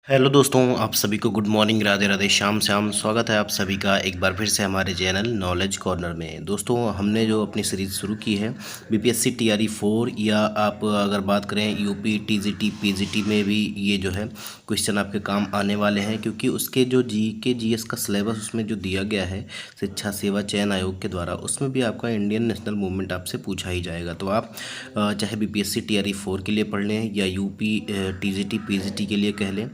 Hello दोस्तों, आप सभी को गुड मॉर्निंग, राधे राधे, श्याम श्याम। स्वागत है आप सभी का एक बार फिर से हमारे चैनल नॉलेज कॉर्नर में। दोस्तों, हमने जो अपनी सीरीज़ शुरू की है बीपीएससी टीआरई 4, या आप अगर बात करें यूपी टीजीटी पीजीटी में भी ये जो है क्वेश्चन आपके काम आने वाले हैं, क्योंकि उसके जो जीके जीएस का सिलेबस उसमें जो दिया गया है शिक्षा सेवा चयन आयोग के द्वारा, उसमें भी आपका इंडियन नेशनल मूवमेंट आपसे पूछा ही जाएगा। तो आप चाहे बीपीएससी टीआरई 4 के लिए पढ़ लें या यूपी टीजीटी पीजीटी के लिए कह लें,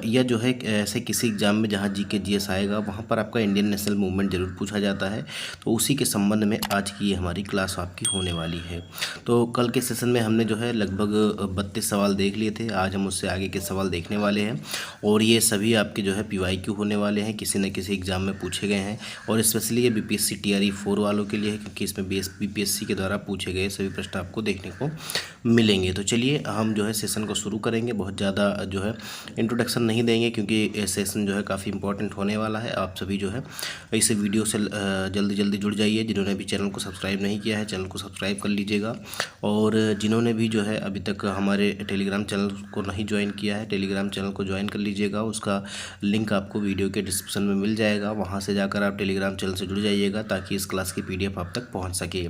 या जो है ऐसे किसी एग्ज़ाम में जहाँ जीके जीएस आएगा वहाँ पर आपका इंडियन नेशनल मूवमेंट ज़रूर पूछा जाता है। तो उसी के संबंध में आज की ये हमारी क्लास आपकी होने वाली है। तो कल के सेशन में हमने जो है लगभग 32 सवाल देख लिए थे। आज हम उससे आगे के सवाल देखने वाले हैं, और ये सभी आपके जो है पीवाईक्यू होने वाले हैं, किसी न किसी एग्ज़ाम में पूछे गए हैं। और स्पेशली ये बीपीएससी टीआरई 4 वालों के लिए है, क्योंकि इसमें बीपीएससी के द्वारा पूछे गए सभी प्रश्न आपको देखने को मिलेंगे। तो चलिए हम जो है सेशन को शुरू करेंगे। बहुत ज़्यादा जो है इंट्रोडक्शन नहीं देंगे, क्योंकि सेशन जो है काफ़ी इंपॉर्टेंट होने वाला है। आप सभी जो है इस वीडियो से जल्दी जल्दी जुड़ जाइए। जिन्होंने भी चैनल को सब्सक्राइब नहीं किया है, चैनल को सब्सक्राइब कर लीजिएगा। और जिन्होंने भी जो है अभी तक हमारे टेलीग्राम चैनल को नहीं ज्वाइन किया है, टेलीग्राम चैनल को ज्वाइन कर लीजिएगा। उसका लिंक आपको वीडियो के डिस्क्रिप्शन में मिल जाएगा। वहाँ से जाकर आप टेलीग्राम चैनल से जुड़ जाइएगा, ताकि इस क्लास की पीडीएफ आप तक पहुँच सके।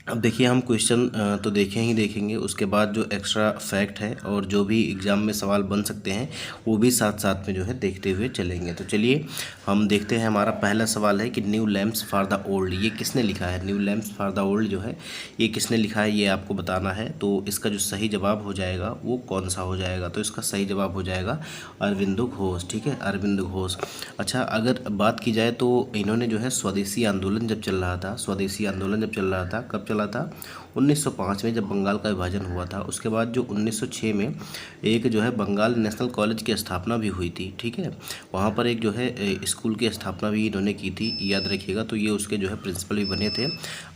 अब देखिए, हम क्वेश्चन तो देखें ही देखेंगे, उसके बाद जो एक्स्ट्रा फैक्ट है और जो भी एग्ज़ाम में सवाल बन सकते हैं वो भी साथ साथ में जो है देखते हुए चलेंगे। तो चलिए हम देखते हैं। हमारा पहला सवाल है कि new lamps for the old, ये किसने लिखा है? New lamps for the old जो है ये किसने लिखा है, ये आपको बताना है। तो इसका जो सही जवाब हो जाएगा वो कौन सा हो जाएगा? तो इसका सही जवाब हो जाएगा अरविंदो घोष। ठीक है, अरविंद घोष। अच्छा, अगर बात की जाए तो इन्होंने जो है स्वदेशी आंदोलन जब चल रहा था, स्वदेशी आंदोलन जब चल रहा था, कब चला था? 1905 में, जब बंगाल का विभाजन हुआ था। उसके बाद जो 1906 में एक जो है बंगाल नेशनल कॉलेज की स्थापना भी हुई थी। ठीक है, वहाँ पर एक जो है स्कूल की स्थापना भी इन्होंने की थी, याद रखिएगा। तो ये उसके जो है प्रिंसिपल भी बने थे।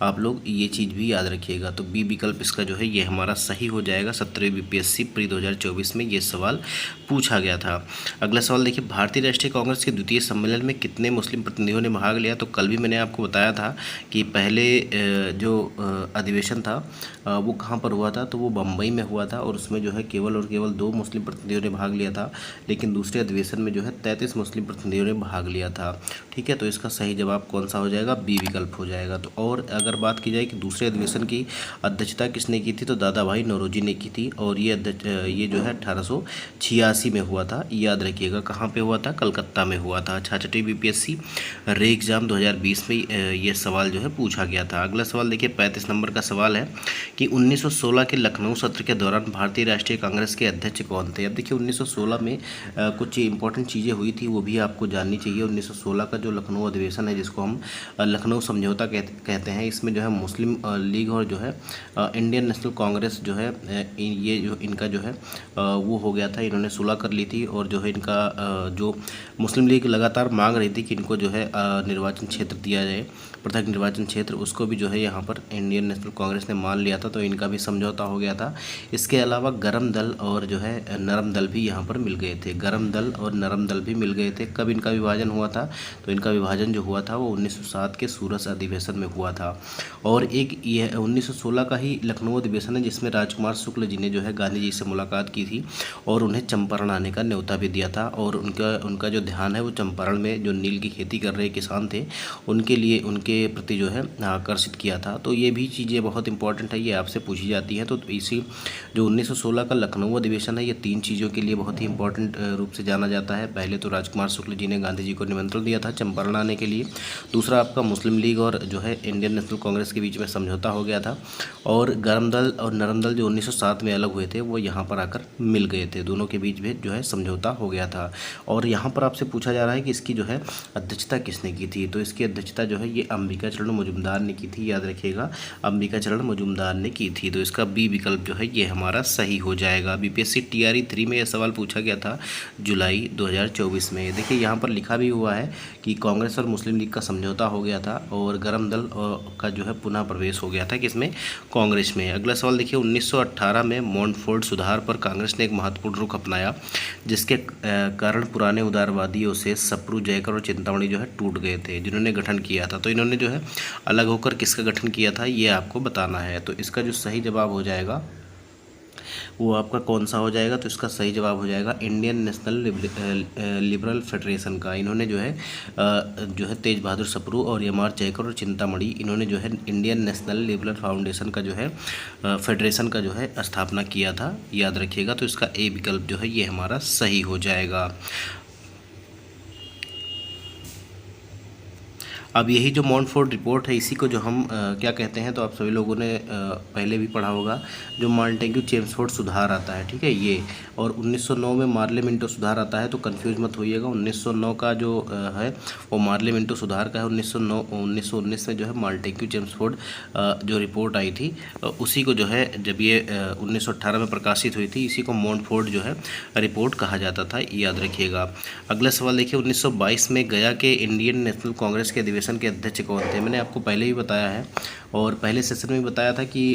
आप लोग ये चीज़ भी याद रखिएगा। तो बी विकल्प इसका जो है ये हमारा सही हो जाएगा। 17वीं बीपीएससी प्री 2024 में ये सवाल पूछा गया था। अगला सवाल देखिए, भारतीय राष्ट्रीय कांग्रेस के द्वितीय सम्मेलन में कितने मुस्लिम प्रतिनिधियों ने भाग लिया? तो कल भी मैंने आपको बताया था कि पहले जो अधिवेशन था वो कहाँ पर हुआ था? तो वो बम्बई में हुआ था, और उसमें जो है केवल और केवल 2 मुस्लिम प्रतिनिधियों ने भाग लिया था। लेकिन दूसरे अधिवेशन में जो है 33 मुस्लिम प्रतिनिधियों ने भाग लिया था। ठीक है, तो इसका सही जवाब कौन सा हो जाएगा? बी विकल्प हो जाएगा। तो और अगर बात की जाए कि दूसरे अधिवेशन की अध्यक्षता किसने की थी, तो दादा भाई नौरोजी ने की थी। और ये जो है 1886 में हुआ था, याद रखिएगा। कहाँ पे हुआ था? कलकत्ता में हुआ था। 66वीं बीपीएससी रे एग्ज़ाम 2020 में ये सवाल जो है पूछा गया था। अगला सवाल देखिए, 35 नंबर का सवाल है कि 1916 के लखनऊ सत्र के दौरान भारतीय राष्ट्रीय कांग्रेस के अध्यक्ष कौन थे? अब देखिए, 1916 में कुछ इंपॉर्टेंट चीज़ें हुई थी, वो भी आपको जाननी चाहिए। 1916 का जो लखनऊ अधिवेशन है, जिसको हम लखनऊ समझौता कहते हैं, इसमें जो है मुस्लिम लीग और जो है इंडियन नेशनल कांग्रेस जो है ये जो इनका जो है वो हो गया था। इन्होंने सुलह कर ली थी, और जो है इनका जो मुस्लिम लीग लगातार मांग रही थी कि इनको जो है निर्वाचन क्षेत्र दिया जाए, पृथक निर्वाचन क्षेत्र, उसको भी जो है यहाँ पर इंडियन नेशनल कांग्रेस ने मान लिया था। तो इनका भी समझौता हो गया था। इसके अलावा गरम दल और जो है नरम दल भी यहाँ पर मिल गए थे। गरम दल और नरम दल भी मिल गए थे। कब इनका विभाजन हुआ था? तो इनका विभाजन जो हुआ था वो 1907 के सूरत अधिवेशन में हुआ था। और एक ये 1916 का ही लखनऊ अधिवेशन है, जिसमें राजकुमार शुक्ल जी ने जो है गांधी जी से मुलाकात की थी, और उन्हें चंपारण आने का न्योता भी दिया था। और उनका जो ध्यान है वो चंपारण में जो नील की खेती कर रहे किसान थे, उनके लिए, उनके प्रति जो है आकर्षित किया था। तो ये भी चीज़ें बहुत इंपॉर्टेंट है, ये आपसे पूछी जाती हैं। तो इसी जो 1916 का लखनऊ अधिवेशन है, ये 3 चीज़ों के लिए बहुत ही इंपॉर्टेंट रूप से जाना जाता है। पहले तो राजकुमार शुक्ल जी ने गांधी जी को निमंत्रण दिया था चंपारण आने के लिए। दूसरा, आपका मुस्लिम लीग और जो है इंडियन नेशनल कांग्रेस के बीच में समझौता हो गया था। और गरम दल और नरम दल जो 1907 में अलग हुए थे, वो यहाँ पर आकर मिल गए थे। दोनों के बीच में जो है समझौता हो गया था। और यहाँ पर आपसे पूछा जा रहा है कि इसकी जो है अध्यक्षता किसने की थी? तो इसकी अध्यक्षता जो है ये अंबिका चरण मजूमदार ने की थी, याद रखिएगा, अंबिका चरण मजूमदार ने की थी। तो इसका बी विकल्प जो है ये हमारा सही हो जाएगा। बीपीएससी टीआरई 3 में यह सवाल पूछा गया था जुलाई 2024 में। देखिए, यहाँ पर लिखा भी हुआ है कि कांग्रेस और मुस्लिम लीग का समझौता हो गया था, और गरम दल का जो है पुनः प्रवेश हो गया था किसमें? कांग्रेस में। अगला सवाल देखिए, 1918 में मॉन्टफोर्ट सुधार पर कांग्रेस ने एक महत्वपूर्ण रुख अपनाया, जिसके कारण पुराने उदारवादियों से सप्रू, जयकर और चिंतामणि जो है टूट गए थे, जिन्होंने गठन किया था। तो इन्होंने जो है अलग होकर किसका गठन किया था, ये आपको बताना है। तो इसका जो सही जवाब हो जाएगा वो आपका कौन सा हो जाएगा? तो इसका सही जवाब हो जाएगा इंडियन नेशनल लिबरल फेडरेशन का। इन्होंने जो है तेज बहादुर सप्रू और एम आर जयकर और चिंतामणि, इन्होंने जो है इंडियन नेशनल लिबरल फाउंडेशन का जो है फेडरेशन का जो है स्थापना किया था, याद रखिएगा। तो इसका ए विकल्प जो है ये हमारा सही हो जाएगा। अब यही जो मॉन्टफोर्ड रिपोर्ट है, इसी को जो हम क्या कहते हैं, तो आप सभी लोगों ने पहले भी पढ़ा होगा, जो मॉन्टेग्यू चेम्सफोर्ड सुधार आता है, ठीक है ये। और 1909 में मार्ले मिंटो सुधार आता है, तो कंफ्यूज मत होइएगा। 1909 का जो है वो मार्ले मिंटो सुधार का है। 1919 में जो है मॉन्टेग्यू चेम्सफोर्ड जो रिपोर्ट आई थी, उसी को जो है जब ये 1918 में प्रकाशित हुई थी, इसी को मॉन्टफोर्ड जो है रिपोर्ट कहा जाता था, याद रखिएगा। अगला सवाल देखिए, 1922 में गया के इंडियन नेशनल कांग्रेस के अधिवेशन के अध्यक्ष कौन थे? मैंने आपको पहले ही बताया है और पहले सेशन में बताया था कि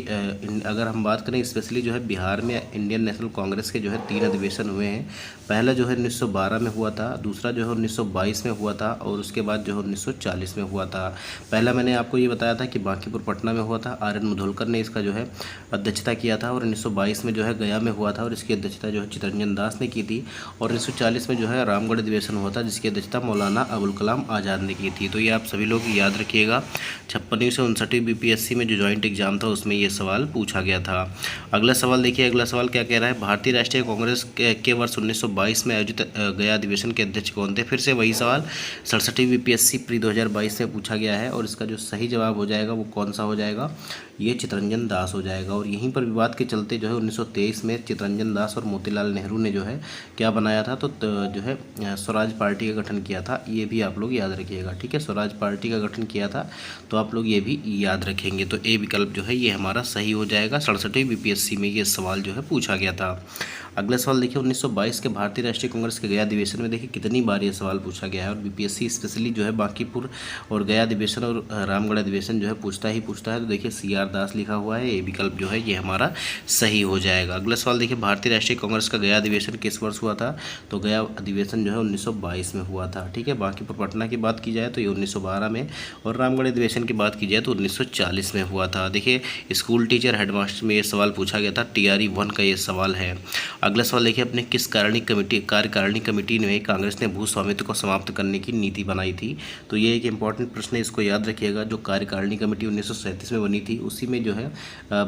अगर हम बात करें स्पेशली जो है बिहार में इंडियन नेशनल कांग्रेस के जो है 3 अधिवेशन हुए हैं। पहला जो है 1912 में हुआ था, दूसरा जो है 1922 में हुआ था और उसके बाद जो है 1940 में हुआ था। पहला मैंने आपको ये बताया था कि बांकीपुर पटना में हुआ था, आर एन मुधोलकर ने इसका जो है अध्यक्षता किया था। और 1922 में जो है गया में हुआ था और इसकी अध्यक्षता जो है चित्तरंजन दास ने की थी। और 1940 में जो है रामगढ़ अधिवेशन हुआ था, जिसकी अध्यक्षता मौलाना अबुल कलाम आज़ाद ने की थी। तो ये आप सभी लोग याद रखिएगा। 56वीं से 59वीं बीपीएससी में जो जॉइंट एग्जाम था उसमें ये सवाल पूछा गया था। अगला सवाल देखिए, अगला सवाल क्या कह रहा है, भारतीय राष्ट्रीय कांग्रेस के वर्ष 1922 में आयोजित गया अधिवेशन के अध्यक्ष कौन थे? फिर से वही सवाल 67वीं बीपीएससी प्री 2022 में पूछा गया है और इसका जो सही जवाब हो जाएगा वो कौन सा हो जाएगा? ये चित्तरंजन दास हो जाएगा। और यहीं पर विवाद के चलते जो है 1923 में चित्तरंजन दास और मोतीलाल नेहरू ने जो है क्या बनाया था, तो जो है स्वराज पार्टी का गठन किया था। ये भी आप लोग याद रखिएगा, ठीक है, स्वराज पार्टी का गठन किया था, तो आप लोग ये भी याद रखेंगे। तो ए विकल्प जो है ये हमारा सही हो जाएगा। 67वीं बीपीएससी में ये सवाल जो है पूछा गया था। अगला सवाल देखिए, 1922 के भारतीय राष्ट्रीय कांग्रेस के गया अधिवेशन में देखिए कितनी बार ये सवाल पूछा गया है। और बीपीएससी स्पेशली जो है बांकीपुर और गया अधिवेशन और रामगढ़ अधिवेशन जो है पूछता ही पूछता है। तो देखिए CR दास लिखा हुआ है, ये विकल्प जो है ये हमारा सही हो जाएगा। अगला सवाल देखिए, भारतीय राष्ट्रीय कांग्रेस का गया अधिवेशन किस वर्ष हुआ था? तो गया अधिवेशन जो है 1922 में हुआ था, ठीक है। बांकीपुर पटना की बात की जाए तो ये 1912 में, और रामगढ़ अधिवेशन की बात की जाए तो 1940 में हुआ था। देखिए स्कूल टीचर हेडमास्टर में ये सवाल पूछा गया था, TRE 1 का ये सवाल है। अगला सवाल देखिए, अपने किस कार्यकारिणी कमेटी ने कांग्रेस ने भू स्वामित्व को समाप्त करने की नीति बनाई थी? तो ये एक इंपॉर्टेंट प्रश्न है, इसको याद रखिएगा। जो कार्यकारिणी कमेटी 1937 में बनी थी, उसी में जो है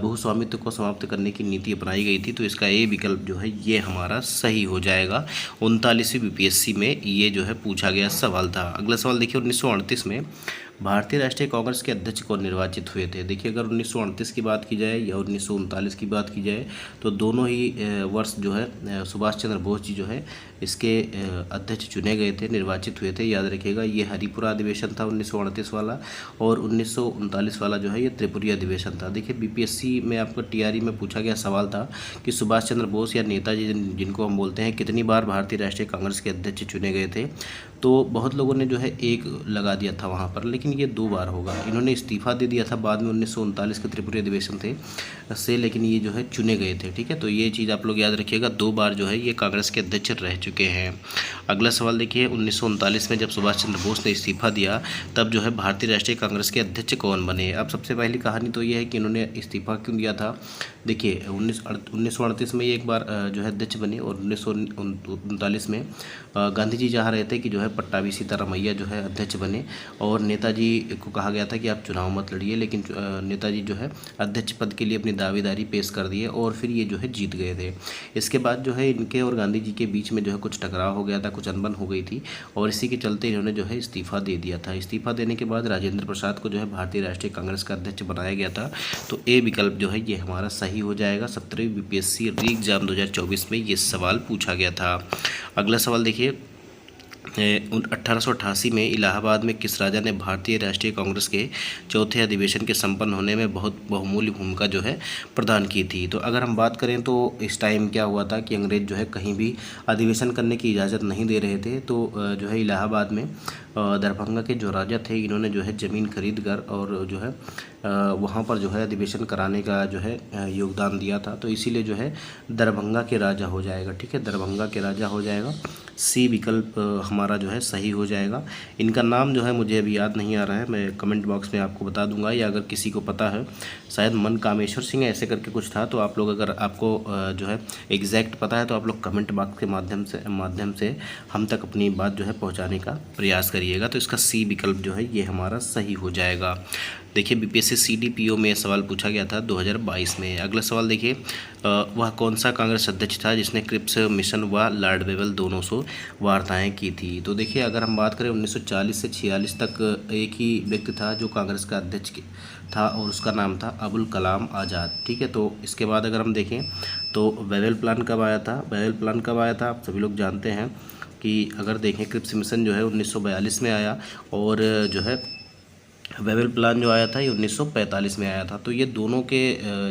भू स्वामित्व को समाप्त करने की नीति अपनाई गई थी। तो इसका ए विकल्प जो है ये हमारा सही हो जाएगा। 39वीं बीपीएससी में ये जो है पूछा गया सवाल था। अगला सवाल देखिए, 1938 में भारतीय राष्ट्रीय कांग्रेस के अध्यक्ष कौन निर्वाचित हुए थे? देखिए अगर 1938 की बात की जाए या 1939 की बात की जाए तो दोनों ही वर्ष जो है सुभाष चंद्र बोस जी जो है इसके अध्यक्ष चुने गए थे, निर्वाचित हुए थे, याद रखिएगा। ये हरिपुरा अधिवेशन था 1938 वाला, और 1939 वाला जो है ये त्रिपुरी अधिवेशन था। देखिए बीपीएससी में आपका TRE में पूछा गया सवाल था कि सुभाष चंद्र बोस या नेताजी जिनको हम बोलते हैं, कितनी बार भारतीय राष्ट्रीय कांग्रेस के अध्यक्ष चुने गए थे? तो बहुत लोगों ने जो है एक लगा दिया था वहाँ पर, लेकिन ये 2 बार होगा। इन्होंने इस्तीफा दे दिया था बाद में 1939 के त्रिपुरी अधिवेशन थे से, लेकिन ये जो है चुने गए थे, ठीक है। तो ये चीज़ आप लोग याद रखिएगा, 2 बार जो है ये कांग्रेस के अध्यक्ष रह चुके हैं। अगला सवाल देखिए, 1939 में जब सुभाष चंद्र बोस ने इस्तीफा दिया तब जो है भारतीय राष्ट्रीय कांग्रेस के अध्यक्छ कौन बने? अब सबसे पहली कहानी तो ये है कि इन्होंने इस्तीफा क्यों दिया था। देखिए 1938 में ये एक बार जो है अध्यक्ष बने, और 1939 में गांधी जी चाह रहे थे कि जो है पट्टाभी सीतारामैया जो है अध्यक्ष बने, और नेताजी को कहा गया था कि आप चुनाव मत लड़िए, लेकिन नेताजी जो है अध्यक्ष पद के लिए अपनी दावेदारी पेश कर दिए और फिर ये जो है जीत गए थे। इसके बाद जो है इनके और गांधी जी के बीच में जो है कुछ टकराव हो गया था, कुछ अनबन हो गई थी, और इसी के चलते इन्होंने जो है इस्तीफा दे दिया था। इस्तीफा देने के बाद राजेंद्र प्रसाद को जो है भारतीय राष्ट्रीय कांग्रेस का अध्यक्ष बनाया गया था। तो ए विकल्प जो है ये हमारा सही हो जाएगा। 17वीं बीपीएससी री एग्जाम 2024 में ये सवाल पूछा गया था। अगला सवाल देखिए, 1888 में इलाहाबाद में किस राजा ने भारतीय राष्ट्रीय कांग्रेस के चौथे अधिवेशन के संपन्न होने में बहुत बहुमूल्य भूमिका जो है प्रदान की थी? तो अगर हम बात करें तो इस टाइम क्या हुआ था कि अंग्रेज़ जो है कहीं भी अधिवेशन करने की इजाज़त नहीं दे रहे थे। तो जो है इलाहाबाद में दरभंगा के जो राजा थे इन्होंने जो है ज़मीन खरीद कर और जो है वहाँ पर जो है अधिवेशन कराने का जो है योगदान दिया था, तो इसीलिए जो है दरभंगा के राजा हो जाएगा। ठीक है, दरभंगा के राजा हो जाएगा। सी विकल्प हमारा जो है सही हो जाएगा। इनका नाम जो है मुझे अभी याद नहीं आ रहा है, मैं कमेंट बॉक्स में आपको बता दूंगा, या अगर किसी को पता है, शायद मन कामेश्वर सिंह ऐसे करके कुछ था, तो आप लोग अगर आपको जो है एग्जैक्ट पता है तो आप लोग कमेंट बॉक्स के माध्यम से हम तक अपनी बात जो है पहुंचाने का प्रयास करिएगा। तो इसका सी विकल्प जो है ये हमारा सही हो जाएगा। देखिए बीपीएससी सीडीपीओ में सवाल पूछा गया था 2022 में। अगला सवाल देखिए, वह कौन सा कांग्रेस अध्यक्ष था जिसने क्रिप्स मिशन व लॉर्ड वेवल दोनों से वार्ताएं की थी। तो देखिए अगर हम बात करें 1940 से 46 तक एक ही व्यक्ति था जो कांग्रेस का अध्यक्ष था और उसका नाम था अबुल कलाम आज़ाद। ठीक है, तो इसके बाद अगर हम देखें तो वेवल प्लान कब आया था, वेवल प्लान कब आया था आप सभी लोग जानते हैं कि अगर देखें क्रिप्स मिशन जो है 1942 में आया और जो है वेवल प्लान जो आया था ये 1945 में आया था। तो ये दोनों के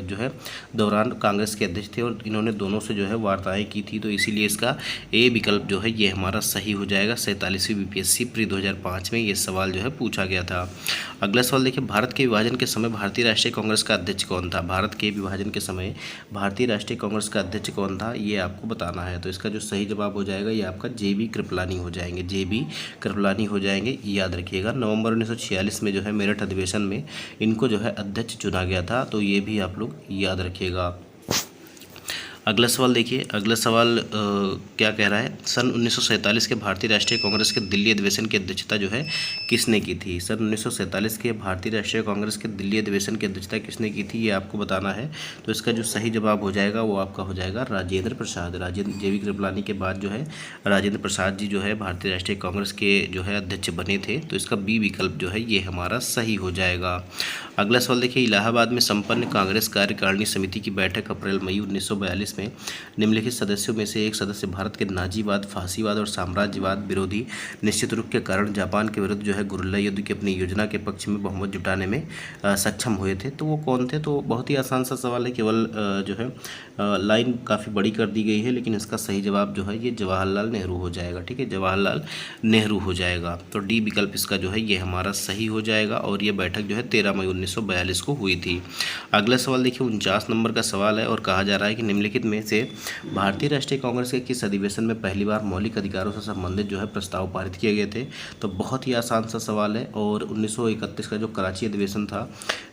जो है दौरान कांग्रेस के अध्यक्ष थे और इन्होंने दोनों से जो है वार्ताएं की थी, तो इसीलिए इसका ए विकल्प जो है ये हमारा सही हो जाएगा। 47वीं बीपीएससी प्री 2005 में ये सवाल जो है पूछा गया था। अगला सवाल देखिए, भारत के विभाजन के समय भारतीय राष्ट्रीय कांग्रेस का अध्यक्ष कौन था। भारत के विभाजन के समय भारतीय राष्ट्रीय कांग्रेस का अध्यक्ष कौन था ये आपको बताना है। तो इसका जो सही जवाब हो जाएगा ये आपका JB कृपलानी हो जाएंगे, JB कृपलानी हो जाएंगे, याद रखिएगा। नवंबर 1946 में जो है मेरठ अधिवेशन में इनको जो है अध्यक्ष चुना गया था, तो ये भी आप लोग याद रखिएगा। अगला सवाल देखिए, अगला सवाल क्या कह रहा है, सन 1947 के भारतीय राष्ट्रीय कांग्रेस के दिल्ली अधिवेशन की अध्यक्षता जो है किसने की थी। सन 1947 के भारतीय राष्ट्रीय कांग्रेस के दिल्ली अधिवेशन की अध्यक्षता किसने की थी ये आपको बताना है। तो इसका जो सही जवाब हो जाएगा वो आपका हो जाएगा राजेंद्र प्रसाद। JB कृपलानी के बाद जो है राजेंद्र प्रसाद जी जो है भारतीय राष्ट्रीय कांग्रेस के जो है अध्यक्ष बने थे, तो इसका बी विकल्प जो है ये हमारा सही हो जाएगा। अगला सवाल देखिए, इलाहाबाद में संपन्न कांग्रेस कार्यकारिणी समिति की बैठक अप्रैल मई 1942 में निम्नलिखित सदस्यों में से एक सदस्य भारत के नाजीवाद, फांसीवाद और साम्राज्यवाद विरोधी निश्चित रूप के कारण जापान के विरुद्ध जो है गुरिल्ला युद्ध की अपनी योजना के पक्ष में बहुमत जुटाने में सक्षम हुए थे, तो वो कौन थे। तो बहुत ही आसान सा सवाल है, केवल जो है लाइन काफ़ी बड़ी कर दी गई है, लेकिन इसका सही जवाब जो है ये जवाहरलाल नेहरू हो जाएगा। ठीक है, जवाहरलाल नेहरू हो जाएगा। तो डी विकल्प इसका जो है ये हमारा सही हो जाएगा और ये बैठक जो है 13 मई 1942 को हुई थी। अगला सवाल देखिए 49 नंबर का सवाल है और कहा जा रहा है कि निम्नलिखित में से भारतीय राष्ट्रीय कांग्रेस के किस अधिवेशन में पहली बार मौलिक अधिकारों से संबंधित जो है प्रस्ताव पारित किए गए थे। तो बहुत ही आसान सा सवाल है और 1931 का जो कराची अधिवेशन था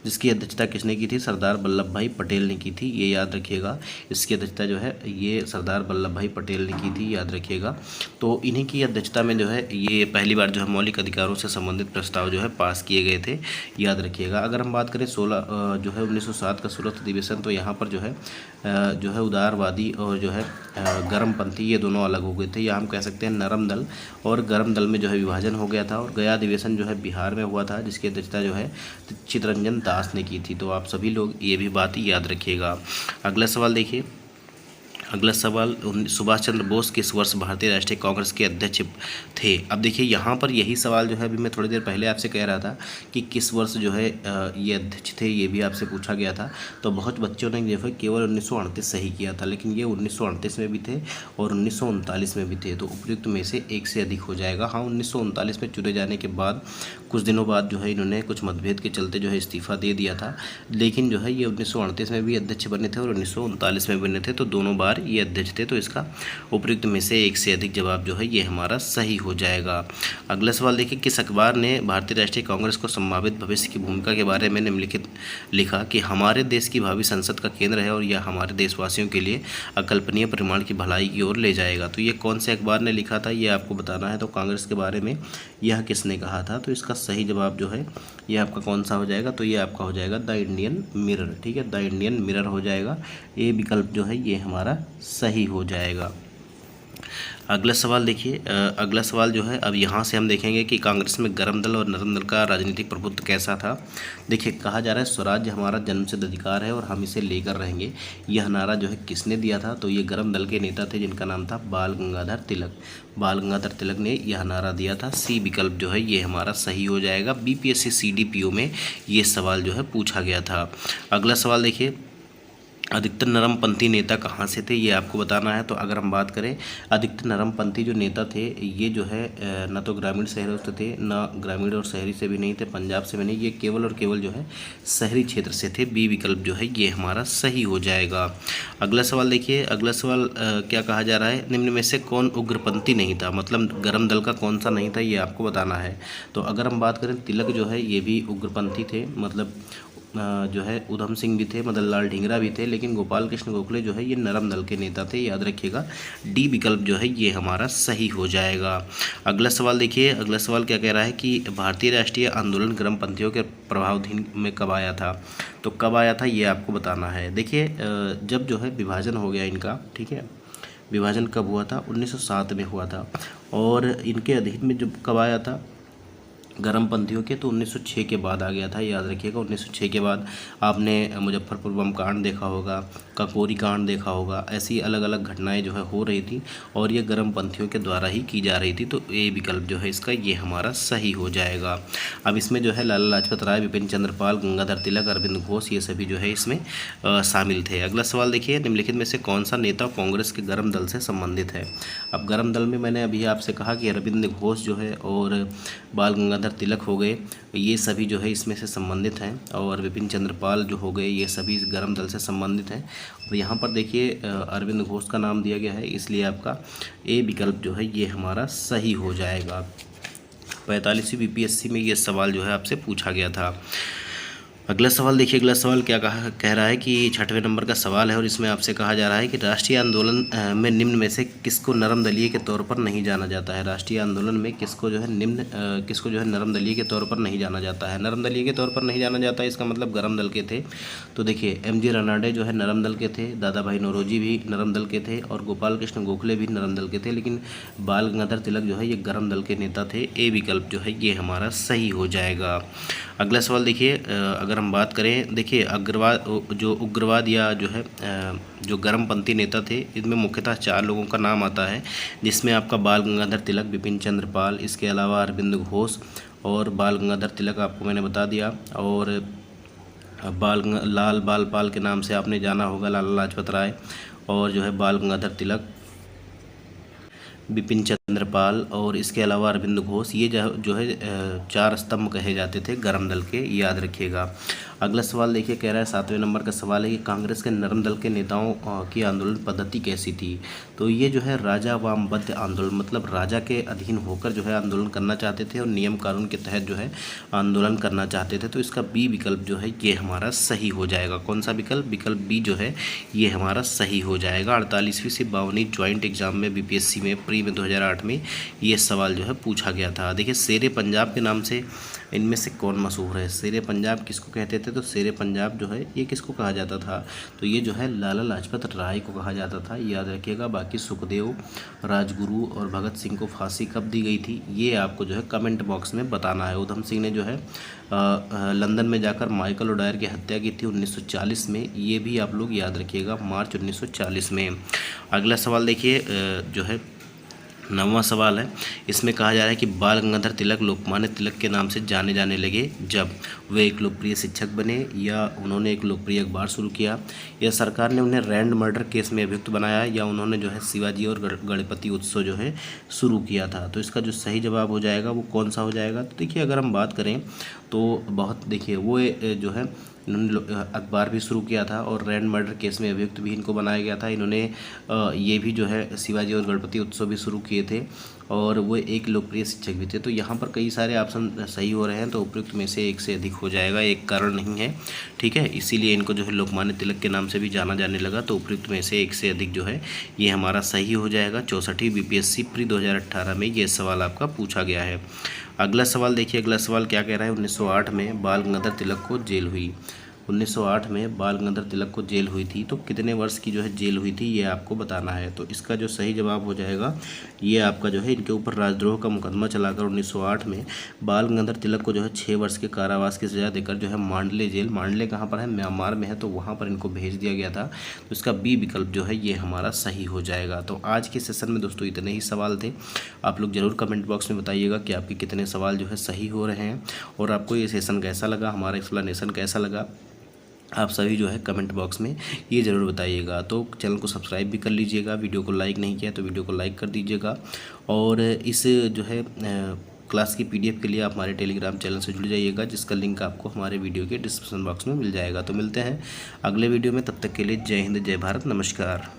जिसकी अध्यक्षता किसने की थी, सरदार वल्लभ भाई पटेल ने की थी, ये याद रखिएगा। इसकी अध्यक्षता जो है ये सरदार वल्लभ भाई पटेल ने की थी, याद रखिएगा। तो इन्हीं की अध्यक्षता में जो है ये पहली बार जो है मौलिक अधिकारों से संबंधित प्रस्ताव जो है पास किए गए थे, याद रखिएगा। अगर हम बात करें 16 जो है 1907 का सूरत अधिवेशन, तो यहाँ पर जो है उदारवादी और जो है गर्मपंथी ये दोनों अलग हो गए थे, या हम कह सकते हैं नरम दल और गर्म दल में जो है विभाजन हो गया था। और गया अधिवेशन जो है बिहार में हुआ था जिसकी अध्यक्षता जो है चित्तरंजन दास ने की थी। तो आप सभी लोग ये भी बात याद रखिएगा। अगला सवाल देखिए, अगला सवाल सुभाष चंद्र बोस किस वर्ष भारतीय राष्ट्रीय कांग्रेस के अध्यक्ष थे। अब देखिए यहाँ पर यही सवाल जो है अभी मैं थोड़ी देर पहले आपसे कह रहा था कि किस वर्ष जो है ये अध्यक्ष थे, ये भी आपसे पूछा गया था। तो बहुत बच्चों ने जो है केवल 1938 सही किया था, लेकिन ये 1938 में भी थे और 1939 में भी थे, तो उपयुक्त में से एक से अधिक हो जाएगा। हाँ, 1939 में चुने जाने के बाद कुछ दिनों बाद जो है इन्होंने कुछ मतभेद के चलते जो है इस्तीफा दे दिया था, लेकिन जो है ये 1938 में भी अध्यक्ष बने थे और 1939 में बने थे, तो दोनों बार ये अध्यक्ष थे। तो इसका उपयुक्त में से एक से अधिक जवाब जो है ये हमारा सही हो जाएगा। अगला सवाल देखिए, किस अखबार ने भारतीय राष्ट्रीय कांग्रेस को संभावित भविष्य की भूमिका के बारे में निम्नलिखित लिखा कि हमारे देश की भावी संसद का केंद्र है और यह हमारे देशवासियों के लिए अकल्पनीय परिमाण की भलाई की ओर ले जाएगा। तो ये कौन से अखबार ने लिखा था ये आपको बताना है। तो कांग्रेस के बारे में यह किसने कहा था, तो इसका सही जवाब जो है ये आपका कौन सा हो जाएगा, तो ये आपका हो जाएगा द इंडियन मिरर। ठीक है, द इंडियन मिरर हो जाएगा। ये विकल्प जो है ये हमारा सही हो जाएगा। अगला सवाल देखिए, अगला सवाल जो है अब यहाँ से हम देखेंगे कि कांग्रेस में गर्म दल और नरम दल का राजनीतिक प्रभुत्व कैसा था। देखिए कहा जा रहा है स्वराज्य हमारा जन्मसिद्ध अधिकार है और हम इसे लेकर रहेंगे, यह नारा जो है किसने दिया था। तो ये गर्म दल के नेता थे जिनका नाम था बाल गंगाधर तिलक। बाल गंगाधर तिलक ने यह नारा दिया था। सी विकल्प जो है ये हमारा सही हो जाएगा। बीपीएससी CDPO में ये सवाल जो है पूछा गया था। अगला सवाल देखिए, अधिकतर नरमपंथी नेता कहाँ से थे ये आपको बताना है। तो अगर हम बात करें, अधिकतर नरमपंथी जो नेता थे ये जो है न तो ग्रामीण शहरों से थे, न ग्रामीण और शहरी से भी नहीं थे, पंजाब से भी नहीं, ये केवल और केवल जो है शहरी क्षेत्र से थे। बी विकल्प जो है ये हमारा सही हो जाएगा। अगला सवाल देखिए, अगला सवाल क्या कहा जा रहा है, निम्न में से कौन उग्रपंथी नहीं था, मतलब गर्म दल का कौन सा नहीं था ये आपको बताना है। तो अगर हम बात करें, तिलक जो है ये भी उग्रपंथी थे, मतलब जो है उधम सिंह भी थे, मदन लाल ढींगरा भी थे, लेकिन गोपाल कृष्ण गोखले जो है ये नरम दल के नेता थे, याद रखिएगा। डी विकल्प जो है ये हमारा सही हो जाएगा। अगला सवाल देखिए, अगला सवाल क्या कह रहा है कि भारतीय राष्ट्रीय आंदोलन गर्मपंथियों के प्रभावाधीन में कब आया था। तो कब आया था ये आपको बताना है। देखिए जब जो है विभाजन हो गया इनका, ठीक है, विभाजन कब हुआ था, 1907 में हुआ था। और इनके अधीन में जब कब आया था गर्मपंथियों के, तो 1906 के बाद आ गया था, याद रखिएगा। 1906 के बाद आपने मुजफ्फरपुर बम कांड देखा होगा, ककोरी कांड देखा होगा, ऐसी अलग अलग घटनाएं जो है हो रही थी और ये गर्मपंथियों के द्वारा ही की जा रही थी। तो ए विकल्प जो है इसका ये हमारा सही हो जाएगा। अब इसमें जो है लाला लाजपत राय, बिपिन चंद्र पाल, गंगाधर तिलक, अरविंद घोष, ये सभी जो है इसमें शामिल थे। अगला सवाल देखिए, निम्नलिखित में से कौन सा नेता कांग्रेस के गर्म दल से संबंधित है। अब गर्म दल में मैंने अभी आपसे कहा कि अरविंद घोष जो है और बाल गंगाधर तिलक हो गए, ये सभी जो है इसमें से संबंधित हैं, और विपिन चंद्र पाल जो हो गए ये सभी गर्म दल से संबंधित हैं। और यहाँ पर देखिए अरविंद घोष का नाम दिया गया है, इसलिए आपका ए विकल्प जो है ये हमारा सही हो जाएगा। 45वीं बीपीएससी में ये सवाल जो है आपसे पूछा गया था। अगला सवाल देखिए, अगला सवाल क्या कह रहा है कि 6वें नंबर का सवाल है और इसमें आपसे कहा जा रहा है कि राष्ट्रीय आंदोलन में निम्न में से किसको नरम दलीय के तौर पर नहीं जाना जाता है। राष्ट्रीय आंदोलन में किसको जो है किसको जो है नरम दलीय के तौर पर नहीं जाना जाता है। नरम दलीय के तौर पर नहीं जाना जाता है, इसका मतलब गर्म दल के थे। तो देखिए MG रनाडे जो है नरम दल के थे, दादा भाई नौरोजी भी नरम दल के थे और गोपाल कृष्ण गोखले भी नरम दल के थे, लेकिन बाल गंगाधर तिलक जो है ये गर्म दल के नेता थे। ए विकल्प जो है ये हमारा सही हो जाएगा। अगला सवाल देखिए, अगर हम बात करें, देखिए उग्रवाद या जो है जो गर्मपंथी नेता थे, इनमें मुख्यतः 4 लोगों का नाम आता है, जिसमें आपका बाल गंगाधर तिलक, बिपिन चंद्र पाल, इसके अलावा अरविंद घोष, और बाल गंगाधर तिलक आपको मैंने बता दिया, और लाल बाल पाल के नाम से आपने जाना होगा लाला लाजपत राय, और जो है बाल गंगाधर तिलक, बिपिन चंद्र पाल, और इसके अलावा अरविंद घोष, ये जो है 4 स्तंभ कहे जाते थे गर्म दल के, याद रखिएगा। अगला सवाल देखिए, कह रहा है 7वें नंबर का सवाल है कि कांग्रेस के नरम दल के नेताओं की आंदोलन पद्धति कैसी थी। तो ये जो है राजा वामबद्ध आंदोलन, मतलब राजा के अधीन होकर जो है आंदोलन करना चाहते थे और नियम कानून के तहत जो है आंदोलन करना चाहते थे। तो इसका बी विकल्प जो है ये हमारा सही हो जाएगा। कौन सा विकल्प, विकल्प बी जो है ये हमारा सही हो जाएगा। 48वीं से 52वीं ज्वाइंट एग्जाम में बीपीएससी में प्री में 2008 में ये सवाल जो है पूछा गया था। देखिए शेरे पंजाब के नाम से इनमें से कौन मशहूर है। शेरे पंजाब किसको कहते थे, तो शेरे पंजाब जो है ये किसको कहा जाता था, तो ये जो है लाला लाजपत राय को कहा जाता था, याद रखिएगा। बाकी सुखदेव, राजगुरु और भगत सिंह को फांसी कब दी गई थी ये आपको जो है कमेंट बॉक्स में बताना है। उधम सिंह ने जो है लंदन में जाकर माइकल ओडायर की हत्या की थी 1940 में, ये भी आप लोग याद रखिएगा, मार्च 1940 में। अगला सवाल देखिए, जो है 9वां सवाल है, इसमें कहा जा रहा है कि बाल गंगाधर तिलक लोकमान्य तिलक के नाम से जाने जाने लगे जब वे एक लोकप्रिय शिक्षक बने, या उन्होंने एक लोकप्रिय अखबार शुरू किया, या सरकार ने उन्हें रैंड मर्डर केस में अभियुक्त बनाया, या उन्होंने जो है शिवाजी और गणपति उत्सव जो है शुरू किया था। तो इसका जो सही जवाब हो जाएगा वो कौन सा हो जाएगा। तो देखिए अगर हम बात करें तो बहुत, देखिए वो जो है इन्होंने अखबार भी शुरू किया था और रैंड मर्डर केस में अभियुक्त भी इनको बनाया गया था। इन्होंने ये भी जो है शिवाजी और गणपति उत्सव भी शुरू किए थे, और वो एक लोकप्रिय शिक्षक भी थे। तो यहाँ पर कई सारे ऑप्शन सही हो रहे हैं, तो उपयुक्त में से एक से अधिक हो जाएगा, एक कारण नहीं है, ठीक है। इसीलिए इनको जो है लोकमान्य तिलक के नाम से भी जाना जाने लगा। तो उपयुक्त में से एक से अधिक जो है ये हमारा सही हो जाएगा। 64वीं बीपीएससी प्री 2018 में ये सवाल आपका पूछा गया है। अगला सवाल देखिए, अगला सवाल क्या कह रहा है, 1908 में बाल गंगाधर तिलक को जेल हुई। 1908 में बाल गंगाधर तिलक को जेल हुई थी, तो कितने वर्ष की जो है जेल हुई थी ये आपको बताना है। तो इसका जो सही जवाब हो जाएगा ये आपका जो है, इनके ऊपर राजद्रोह का मुकदमा चलाकर 1908 में बाल गंगाधर तिलक को जो है 6 वर्ष के कारावास की सज़ा देकर जो है मांडले जेल, मांडले कहाँ पर है, म्यांमार में है, तो वहाँ पर इनको भेज दिया गया था। तो इसका बी विकल्प जो है ये हमारा सही हो जाएगा। तो आज के सेशन में दोस्तों इतने ही सवाल थे। आप लोग ज़रूर कमेंट बॉक्स में बताइएगा कि आपके कितने सवाल जो है सही हो रहे हैं, और आपको ये सेशन कैसा लगा, हमारा एक्सप्लेनेशन कैसा लगा। आप सभी जो है कमेंट बॉक्स में ये ज़रूर बताइएगा। तो चैनल को सब्सक्राइब भी कर लीजिएगा, वीडियो को लाइक नहीं किया तो वीडियो को लाइक कर दीजिएगा। और इस जो है क्लास की पीडीएफ के लिए आप हमारे टेलीग्राम चैनल से जुड़ जाइएगा, जिसका लिंक आपको हमारे वीडियो के डिस्क्रिप्शन बॉक्स में मिल जाएगा। तो मिलते हैं अगले वीडियो में, तब तक के लिए जय हिंद, जय भारत, नमस्कार।